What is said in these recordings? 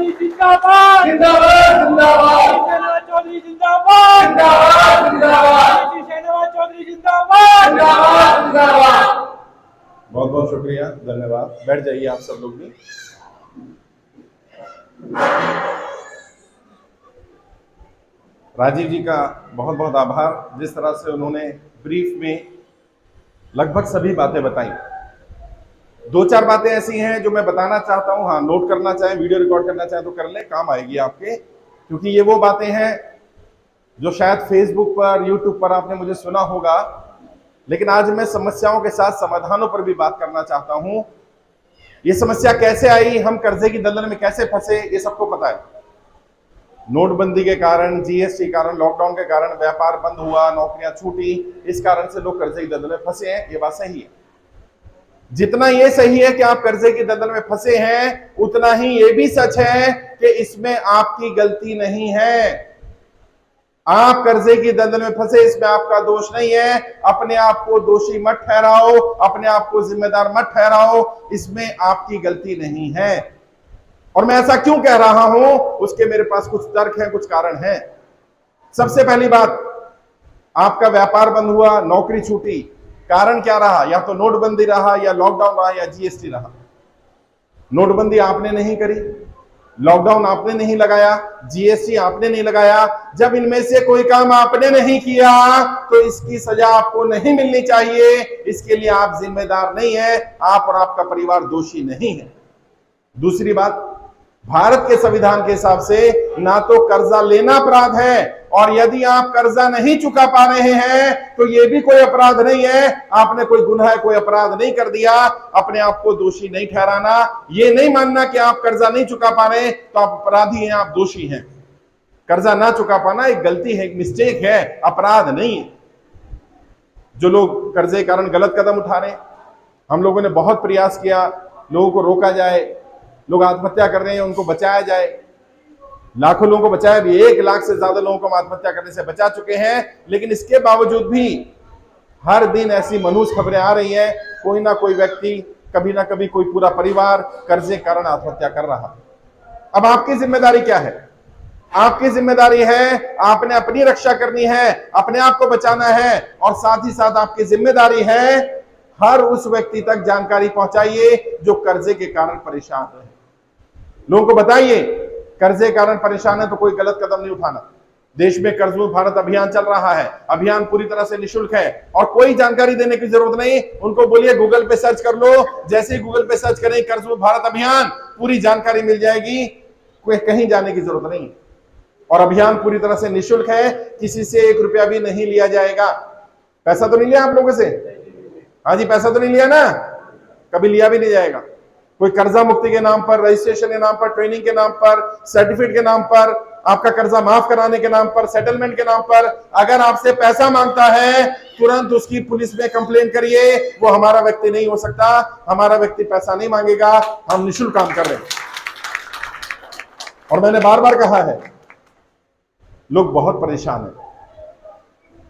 चौधरी जिंदाबाद जिंदाबाद जिंदाबाद शहनवाज चौधरी जिंदाबाद जिंदाबाद जिंदाबाद शहनवाज चौधरी जिंदाबाद जिंदाबाद जिंदाबाद। बहुत बहुत शुक्रिया, धन्यवाद। बैठ जाइए आप सब लोग भी। राजीव जी का बहुत बहुत आभार, जिस तरह से उन्होंने ब्रीफ में लगभग सभी बातें बताई। दो चार बातें ऐसी हैं जो मैं बताना चाहता हूं, हाँ नोट करना चाहें, वीडियो रिकॉर्ड करना चाहें तो कर लें, काम आएगी आपके, क्योंकि ये वो बातें हैं जो शायद फेसबुक पर, यूट्यूब पर आपने मुझे सुना होगा, लेकिन आज मैं समस्याओं के साथ समाधानों पर भी बात करना चाहता हूं। ये समस्या कैसे आई, हम कर्जे की दलदल में कैसे फंसे, ये सबको पता है। नोटबंदी के कारण, जीएसटी के कारण, लॉकडाउन के कारण व्यापार बंद हुआ, नौकरियां छूटी, इस कारण से लोग कर्जे की दलदल में फंसे हैं, ये बात सही है। जितना ये सही है कि आप कर्जे की दलदल में फंसे हैं, उतना ही ये भी सच है कि इसमें आपकी गलती नहीं है। आप कर्जे की दलदल में फंसे, इसमें आपका दोष नहीं है। अपने आप को दोषी मत ठहराओ, अपने आप को जिम्मेदार मत ठहराओ, इसमें आपकी गलती नहीं है। और मैं ऐसा क्यों कह रहा हूं, उसके मेरे पास कुछ तर्क हैं, कुछ कारण हैं। सबसे पहली बात, आपका व्यापार बंद हुआ, नौकरी छूटी, कारण क्या रहा? या तो नोटबंदी रहा, या लॉकडाउन रहा, या जीएसटी रहा। नोटबंदी आपने नहीं करी, लॉकडाउन आपने नहीं लगाया, जीएसटी आपने नहीं लगाया। जब इनमें से कोई काम आपने नहीं किया तो इसकी सजा आपको नहीं मिलनी चाहिए। इसके लिए आप जिम्मेदार नहीं है, आप और आपका परिवार दोषी नहीं है। दूसरी बात, भारत के संविधान के हिसाब से ना तो कर्जा लेना अपराध है, और यदि आप कर्जा नहीं चुका पा रहे हैं तो यह भी कोई अपराध नहीं है। आपने कोई गुनाह, कोई अपराध नहीं कर दिया, अपने आप को दोषी नहीं ठहराना। यह नहीं मानना कि आप कर्जा नहीं चुका पा रहे तो आप अपराधी हैं, आप दोषी हैं। कर्जा ना चुका पाना एक गलती है, एक मिस्टेक है, अपराध नहीं है। जो लोग कर्जे के कारण गलत कदम उठा रहे हैं, हम लोगों ने बहुत प्रयास किया लोगों को रोका जाए, लोग आत्महत्या कर रहे हैं उनको बचाया जाए, लाखों लोगों को बचाया भी, 1 लाख से ज्यादा लोगों को हम आत्महत्या करने से बचा चुके हैं। लेकिन इसके बावजूद भी हर दिन ऐसी मनहूस खबरें आ रही हैं, कोई ना कोई व्यक्ति, कभी ना कभी कोई पूरा परिवार कर्जे के कारण आत्महत्या कर रहा। अब आपकी जिम्मेदारी क्या है? आपकी जिम्मेदारी है, आपने अपनी रक्षा करनी है, अपने आप को बचाना है, और साथ ही साथ आपकी जिम्मेदारी है हर उस व्यक्ति तक जानकारी पहुंचाइए जो कर्जे के कारण परेशान है। लोगों को बताइए कर्जे के कारण परेशान है तो कोई गलत कदम नहीं उठाना। देश में कर्ज मुक्त भारत अभियान चल रहा है, अभियान पूरी तरह से निःशुल्क है और कोई जानकारी देने की जरूरत नहीं। उनको बोलिए गूगल पे सर्च कर लो, जैसे ही गूगल पे सर्च करें कर्ज मुक्त भारत अभियान, पूरी जानकारी मिल जाएगी, कोई कहीं जाने की जरूरत नहीं। और अभियान पूरी तरह से निःशुल्क है, किसी से 1 रुपया भी नहीं लिया जाएगा। पैसा तो नहीं लिया आप लोगों से? हाँ जी, पैसा तो नहीं लिया ना, कभी लिया भी नहीं जाएगा। कोई कर्जा मुक्ति के नाम पर, रजिस्ट्रेशन के नाम पर, ट्रेनिंग के नाम पर, सर्टिफिकेट के नाम पर, आपका कर्जा माफ कराने के नाम पर, सेटलमेंट के नाम पर अगर आपसे पैसा मांगता है, तुरंत उसकी पुलिस में कंप्लेन करिए। वो हमारा व्यक्ति नहीं हो सकता, हमारा व्यक्ति पैसा नहीं मांगेगा, हम निःशुल्क काम कर रहे हैं। और मैंने बार बार कहा है, लोग बहुत परेशान हैं।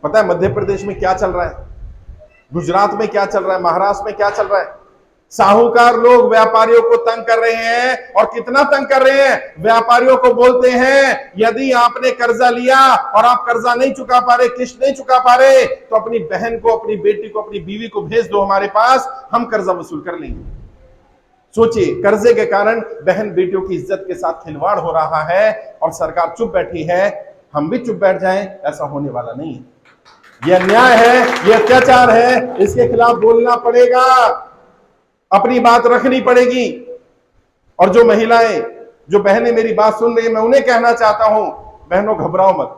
पता है मध्य प्रदेश में क्या चल रहा है, गुजरात में क्या चल रहा है, महाराष्ट्र में क्या चल रहा है? साहूकार लोग व्यापारियों को तंग कर रहे हैं, और कितना तंग कर रहे हैं। व्यापारियों को बोलते हैं यदि आपने कर्जा लिया और आप कर्जा नहीं चुका पा रहे, किस्त नहीं चुका पा रहे, तो अपनी बहन को, अपनी बेटी को, अपनी बीवी को भेज दो हमारे पास, हम कर्जा वसूल कर लेंगे। सोचिए, कर्जे के कारण बहन बेटियों की इज्जत के साथ खिलवाड़ हो रहा है और सरकार चुप बैठी है। हम भी चुप बैठ जाएं, ऐसा होने वाला नहीं है। यह अन्याय है, यह अत्याचार है, इसके खिलाफ बोलना पड़ेगा, अपनी बात रखनी पड़ेगी। और जो महिलाएं, जो बहनें मेरी बात सुन रही है, मैं उन्हें कहना चाहता हूं, बहनों घबराओ मत,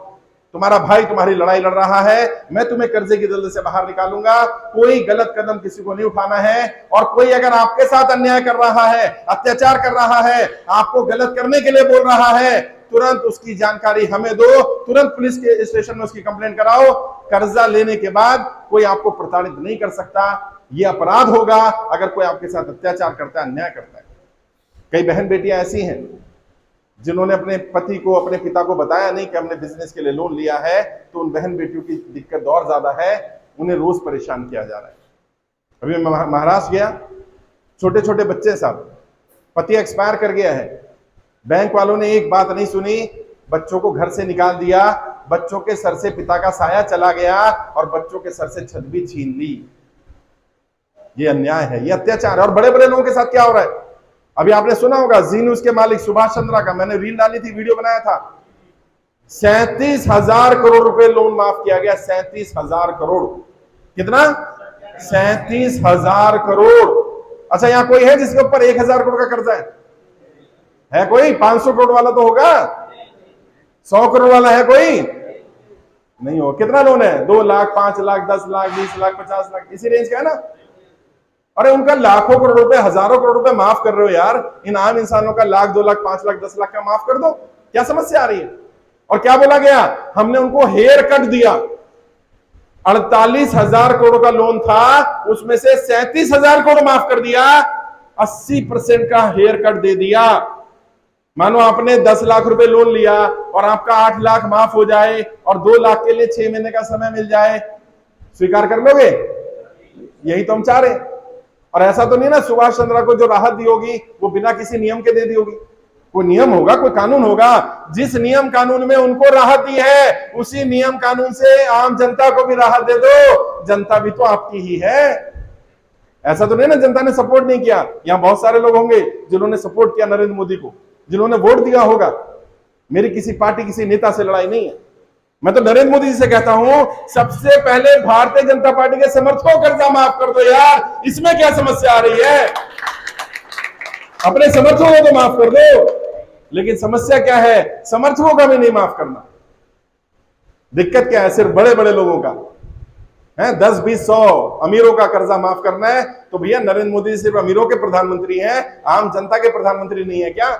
तुम्हारा भाई तुम्हारी लड़ाई लड़ रहा है, मैं तुम्हें कर्जे की दलदल से बाहर निकालूंगा। कोई गलत कदम किसी को नहीं उठाना है, और कोई अगर आपके साथ अन्याय कर रहा है, अत्याचार कर रहा है, आपको गलत करने के लिए बोल रहा है, तुरंत उसकी जानकारी हमें दो, तुरंत पुलिस के स्टेशन में उसकी कंप्लेंट कराओ। कर्जा लेने के बाद कोई आपको प्रताड़ित नहीं कर सकता। यह अपराध होगा अगर कोई आपके साथ अत्याचार करता है, अन्याय करता है। कई बहन बेटियां ऐसी हैं जिन्होंने अपने पति को, अपने पिता को बताया नहीं कि हमने बिजनेस के लिए लोन लिया है, तो उन बहन बेटियों की दिक्कत और ज्यादा है, उन्हें रोज परेशान किया जा रहा है। अभी मैं महाराष्ट्र गया, छोटे छोटे बच्चे साहब, पति एक्सपायर कर गया है, बैंक वालों ने एक बात नहीं सुनी, बच्चों को घर से निकाल दिया, बच्चों के सर से पिता का साया चला गया और बच्चों के सर से छत भी छीन ली। ये अन्याय है, ये अत्याचार है। और बड़े बड़े लोगों के साथ क्या हो रहा है? अभी आपने सुना होगा जी न्यूज के मालिक सुभाष चंद्रा का, मैंने रील डाली थी, वीडियो बनाया था, 37,000 करोड़ रुपए लोन माफ किया गया। 37,000 करोड़। कितना? 37,000 करोड़। अच्छा, यहां कोई है जिसके ऊपर 1,000 करोड़ का कर्जा है कोई? 500 करोड़ वाला तो होगा, 100 करोड़ वाला है कोई? नहीं हो। कितना लोन है? 2 लाख, 5 लाख, 10 लाख, 20 लाख, 50 लाख, इसी रेंज का है ना? अरे उनका लाखों करोड़ रुपए, हजारों करोड़ रुपए माफ कर रहे हो यार, इन आम इंसानों का लाख, 2 लाख, 5 लाख, 10 लाख का माफ कर दो। क्या समस्या आ रही है? और क्या बोला गया? हमने उनको हेयर कट दिया। 48,000 करोड़ का लोन था, उसमें से 37,000 करोड़ माफ कर दिया, 80% का हेयर कट दे दिया। मानो आपने 10 लाख रुपए लोन लिया और आपका 8 लाख माफ हो जाए और 2 लाख के लिए 6 महीने का समय मिल जाए, स्वीकार कर लोगे? यही तो हम चाह रहे हैं। और ऐसा तो नहीं ना सुभाष चंद्रा को जो राहत दी होगी वो बिना किसी नियम के दे दी होगी। कोई नियम होगा, कोई कानून होगा। जिस नियम कानून में उनको राहत दी है, उसी नियम कानून से आम जनता को भी राहत दे दो। जनता भी तो आपकी ही है। ऐसा तो नहीं ना जनता ने सपोर्ट नहीं किया। यहां बहुत सारे लोग होंगे जिन्होंने सपोर्ट किया नरेंद्र मोदी को, जिन्होंने वोट दिया होगा। मेरी किसी पार्टी, किसी नेता से लड़ाई नहीं है। मैं तो नरेंद्र मोदी जी से कहता हूं, सबसे पहले भारतीय जनता पार्टी के समर्थकों को कर्जा माफ कर दो यार, इसमें क्या समस्या आ रही है? अपने समर्थकों को तो माफ कर दो, लेकिन समस्या क्या है? समर्थकों का भी नहीं माफ करना। दिक्कत क्या है? सिर्फ बड़े बड़े लोगों का है, 10, 20, 100 अमीरों का कर्जा माफ करना है। तो भैया नरेंद्र मोदी सिर्फ अमीरों के प्रधानमंत्री हैं, आम जनता के प्रधानमंत्री नहीं है क्या?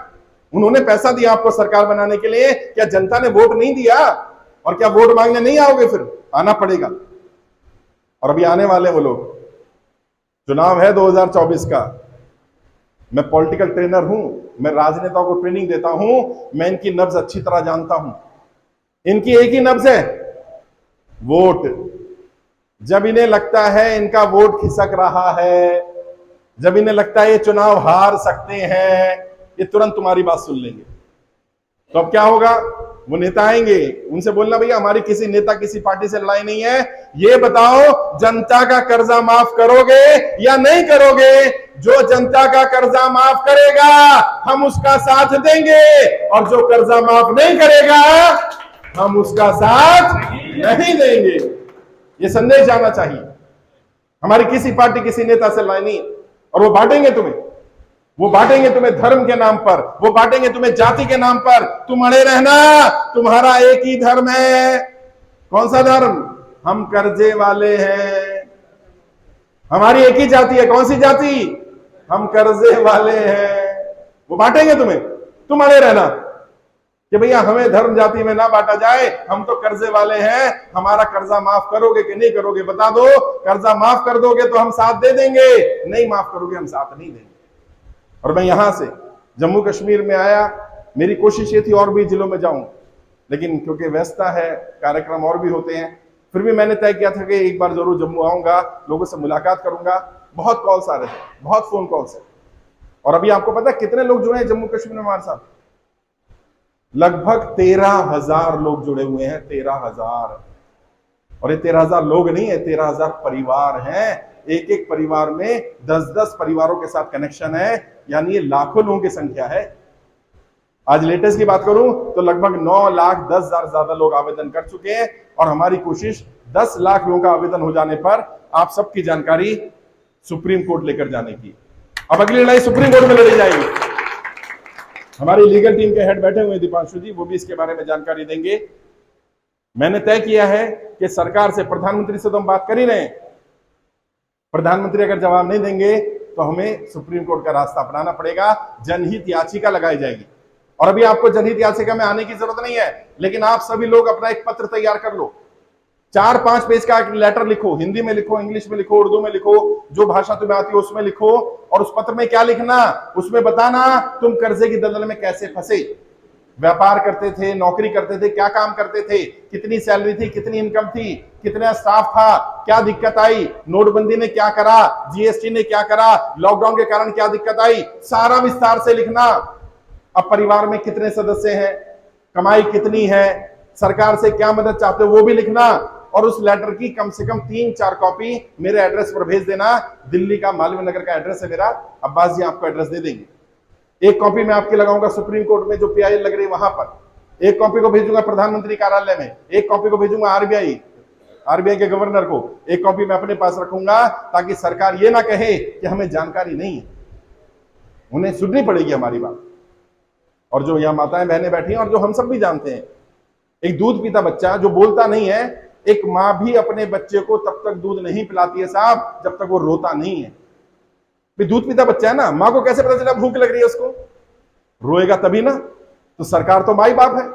उन्होंने पैसा दिया आपको सरकार बनाने के लिए, क्या जनता ने वोट नहीं दिया? और क्या वोट मांगने नहीं आओगे? फिर आना पड़ेगा। और अभी आने वाले वो लोग, चुनाव है 2024 का। मैं पॉलिटिकल ट्रेनर हूं, मैं राजनेताओं को ट्रेनिंग देता हूं, मैं इनकी नब्ज अच्छी तरह जानता हूं। इनकी एक ही नब्ज है, वोट। जब इन्हें लगता है इनका वोट खिसक रहा है, जब इन्हें लगता है ये चुनाव हार सकते हैं, ये तुरंत तुम्हारी बात सुन लेंगे। तो अब क्या होगा? वो नेता आएंगे, उनसे बोलना भैया हमारी किसी नेता, किसी पार्टी से लड़ाई नहीं है, ये बताओ जनता का कर्जा माफ करोगे या नहीं करोगे? जो जनता का कर्जा माफ करेगा हम उसका साथ देंगे, और जो कर्जा माफ नहीं करेगा हम उसका साथ नहीं देंगे। ये संदेश जाना चाहिए। हमारी किसी पार्टी, किसी नेता से लड़ाई नहीं। और वो बांटेंगे तुम्हें, वो बांटेंगे तुम्हें धर्म के नाम पर, वो बांटेंगे तुम्हें जाति के नाम पर। तुम अड़े रहना, तुम्हारा एक ही धर्म है। कौन सा धर्म? हम कर्जे वाले हैं। हमारी एक ही जाति है। कौन सी जाति? हम कर्जे वाले हैं। वो बांटेंगे तुम्हें, तुम अड़े रहना कि भैया हमें धर्म जाति में ना बांटा जाए, हम तो कर्जे वाले हैं, हमारा कर्जा माफ करोगे कि नहीं करोगे बता दो। कर्जा माफ कर दोगे तो हम साथ दे देंगे, नहीं माफ करोगे हम साथ नहीं देंगे। और मैं यहां से जम्मू कश्मीर में आया, मेरी कोशिश ये थी और भी जिलों में जाऊं, लेकिन क्योंकि व्यस्तता है, कार्यक्रम और भी होते हैं, फिर भी मैंने तय किया था कि एक बार जरूर जम्मू आऊंगा, लोगों से मुलाकात करूंगा। बहुत कॉल्स आ रहे हैं, बहुत फोन कॉल्स है। और अभी आपको पता है कितने लोग जुड़े हैं जम्मू कश्मीर में हमारे साथ? लगभग 13,000 लोग जुड़े हुए हैं। 13,000। और ये 13,000 लोग नहीं है, 13,000 परिवार हैं। एक एक परिवार में 10-10 परिवारों के साथ कनेक्शन है, यानी ये लाखों लोगों की संख्या है। आज लेटेस्ट की बात करूं तो लगभग 9,10,000 ज्यादा लोग आवेदन कर चुके हैं, और हमारी कोशिश 10 लाख लोगों का आवेदन हो जाने पर आप सबकी जानकारी सुप्रीम कोर्ट लेकर जाने की। अब अगली लड़ाई सुप्रीम कोर्ट में लड़ी जाएगी। हमारी लीगल टीम के हेड बैठे हुए दीपांशु जी, वो भी इसके बारे में जानकारी देंगे। मैंने तय किया है कि सरकार से, प्रधानमंत्री से तो हम बात कर ही रहे हैं, प्रधानमंत्री अगर जवाब नहीं देंगे तो हमें सुप्रीम कोर्ट का रास्ता अपनाना पड़ेगा। जनहित याचिका लगाई जाएगी। और अभी आपको जनहित याचिका में आने की जरूरत नहीं है, लेकिन आप सभी लोग अपना एक पत्र तैयार कर लो। 4-5 पेज का एक लेटर लिखो, हिंदी में लिखो, इंग्लिश में लिखो, उर्दू में लिखो, जो भाषा तुम्हें आती है उसमें लिखो। और उस पत्र में क्या लिखना? उसमें बताना तुम कर्जे की दलदल में कैसे फंसे, व्यापार करते थे, नौकरी करते थे, क्या काम करते थे, कितनी सैलरी थी, कितनी इनकम थी, कितना स्टाफ था, क्या दिक्कत आई, नोटबंदी ने क्या करा, जीएसटी ने क्या करा, लॉकडाउन के कारण क्या दिक्कत आई, सारा विस्तार से लिखना। अब परिवार में कितने सदस्य हैं, कमाई कितनी है, सरकार से क्या मदद चाहते हो वो भी लिखना, और उस लेटर की कम से कम 3-4 कॉपी मेरे एड्रेस पर भेज देना। दिल्ली का मालवीय नगर का एड्रेस है मेरा, अब्बास जी आपको एड्रेस दे देंगे। एक कॉपी मैं आपकी लगाऊंगा सुप्रीम कोर्ट में जो पीआई लग रही है वहां पर, एक कॉपी को भेजूंगा प्रधानमंत्री कार्यालय में, एक कॉपी को भेजूंगा आरबीआई के गवर्नर को, एक कॉपी मैं अपने पास रखूंगा, ताकि सरकार ये ना कहे कि हमें जानकारी नहीं है। उन्हें सुननी पड़ेगी हमारी बात। और जो यहां माताएं बहनें बैठी हैं और जो हम सब भी जानते हैं, एक दूध पीता बच्चा जो बोलता नहीं है, एक मां भी अपने बच्चे को तब तक दूध नहीं पिलाती है साहब जब तक वो रोता नहीं है। दूध पीता बच्चा है ना, मां को कैसे पता चला भूख लग रही है उसको? रोएगा तभी ना। तो सरकार तो माई बाप है,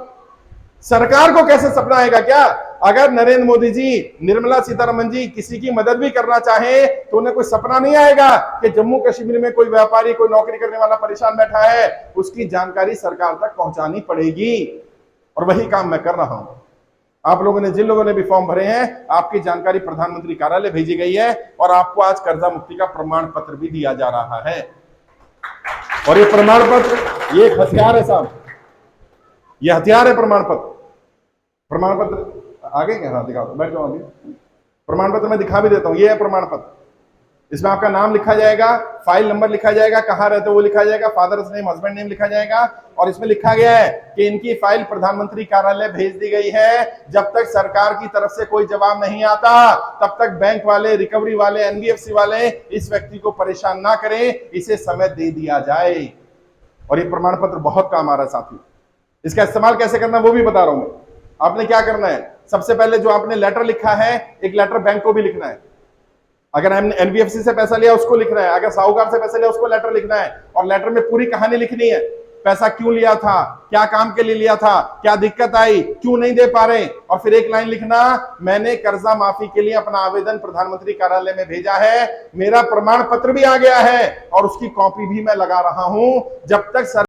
सरकार को कैसे सपना आएगा क्या? अगर नरेंद्र मोदी जी, निर्मला सीतारमण जी किसी की मदद भी करना चाहे तो उन्हें कोई सपना नहीं आएगा कि जम्मू कश्मीर में कोई व्यापारी, कोई नौकरी करने वाला परेशान बैठा है, उसकी जानकारी सरकार तक पहुंचानी पड़ेगी। और वही काम मैं कर रहा हूं। आप लोगों ने, जिन लोगों ने भी फॉर्म भरे हैं, आपकी जानकारी प्रधानमंत्री कार्यालय भेजी गई है और आपको आज कर्जा मुक्ति का प्रमाण पत्र भी दिया जा रहा है। और ये प्रमाण पत्र, ये एक हथियार है साहब, ये हथियार है प्रमाण पत्र। प्रमाण पत्र आगे क्या? हाँ दिखा दो, बैठ जाओ। अभी प्रमाण पत्र मैं दिखा भी देता हूं। ये है प्रमाण पत्र, इसमें आपका नाम लिखा जाएगा, फाइल नंबर लिखा जाएगा, कहां रहते हो वो लिखा जाएगा, फादर्स नेम, हस्बैंड नेम लिखा जाएगा, और इसमें लिखा गया है कि इनकी फाइल प्रधानमंत्री कार्यालय भेज दी गई है। जब तक सरकार की तरफ से कोई जवाब नहीं आता तब तक बैंक वाले, रिकवरी वाले, एनबीएफसी वाले इस व्यक्ति को परेशान ना करें, इसे समय दे दिया जाए। और ये प्रमाण पत्र बहुत काम आ रहा है साथियों। इसका इस्तेमाल कैसे करना वो भी बता रहा हूं मैं। आपने क्या करना है, सबसे पहले जो आपने लेटर लिखा है, एक लेटर बैंक को भी लिखना है। अगर एनबीएफसी से पैसा लिया उसको लिखना है, अगर साहूकार से पैसा लिया उसको लेटर लिखना है, और लेटर में पूरी कहानी लिखनी है। पैसा क्यों लिया था, क्या काम के लिए लिया था, क्या दिक्कत आई, क्यों नहीं दे पा रहे, और फिर एक लाइन लिखना, मैंने कर्जा माफी के लिए अपना आवेदन प्रधानमंत्री कार्यालय में भेजा है, मेरा प्रमाण पत्र भी आ गया है और उसकी कॉपी भी मैं लगा रहा हूं। जब तक